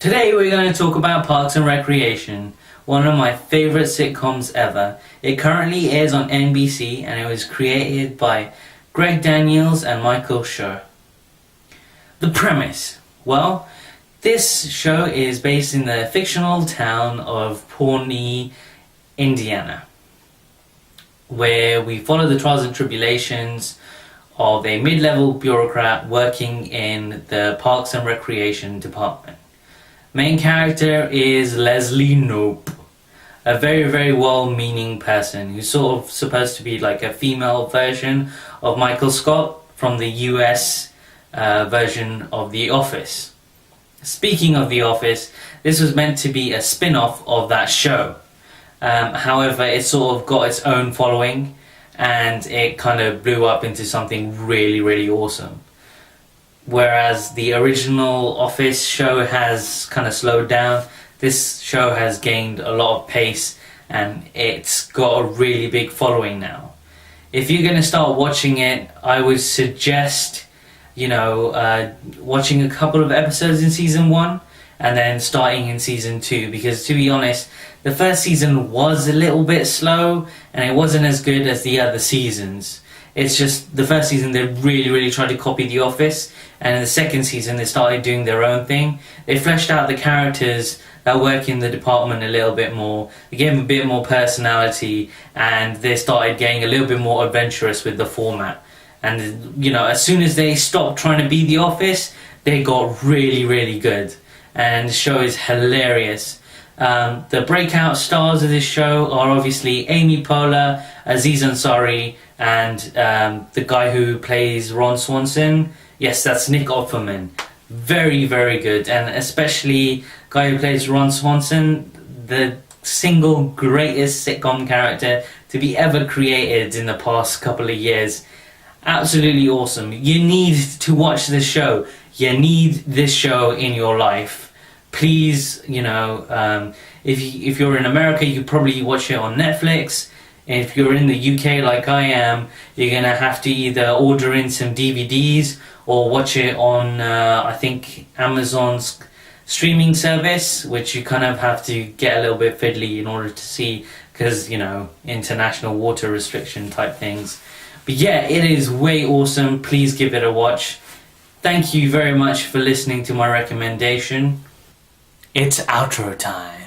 Today we're going to talk about Parks and Recreation, one of my favourite sitcoms ever. It currently airs on NBC and it was created by Greg Daniels and Michael Schur. The premise. Well, this show is based in the fictional town of Pawnee, Indiana, where we follow the trials and tribulations of a mid-level bureaucrat working in the Parks and Recreation department. Main character is Leslie Knope, a very well-meaning person who's sort of supposed to be like a female version of Michael Scott from the US version of The Office. Speaking of The Office, this was meant to be a spin-off of that show. However, it sort of got its own following and it kind of blew up into something really awesome. Whereas the original Office show has kind of slowed down, this show has gained a lot of pace and it's got a really big following now. If you're going to start watching it, I would suggest, watching a couple of episodes in season 1 and then starting in season 2, because to be honest, the first season was a little bit slow and it wasn't as good as the other seasons. It's just the first season they really tried to copy The Office, and in the second season they started doing their own thing. They fleshed out the characters that work in the department a little bit more, they gave them a bit more personality, and they started getting a little bit more adventurous with the format. And as soon as they stopped trying to be The Office, they got really good, and the show is hilarious. The breakout stars of this show are obviously Amy Poehler, Aziz Ansari, and the guy who plays Ron Swanson. Yes, that's Nick Offerman. Very good, and especially the guy who plays Ron Swanson, the single greatest sitcom character to be ever created in the past couple of years. Absolutely awesome. You need to watch this show. You need this show in your life. Please, if you're in America, you could probably watch it on Netflix. If you're in the UK like I am, you're going to have to either order in some DVDs or watch it on, I think, Amazon's streaming service, which you kind of have to get a little bit fiddly in order to see, because, international water restriction type things. But yeah, it is way awesome. Please give it a watch. Thank you very much for listening to my recommendation. It's outro time.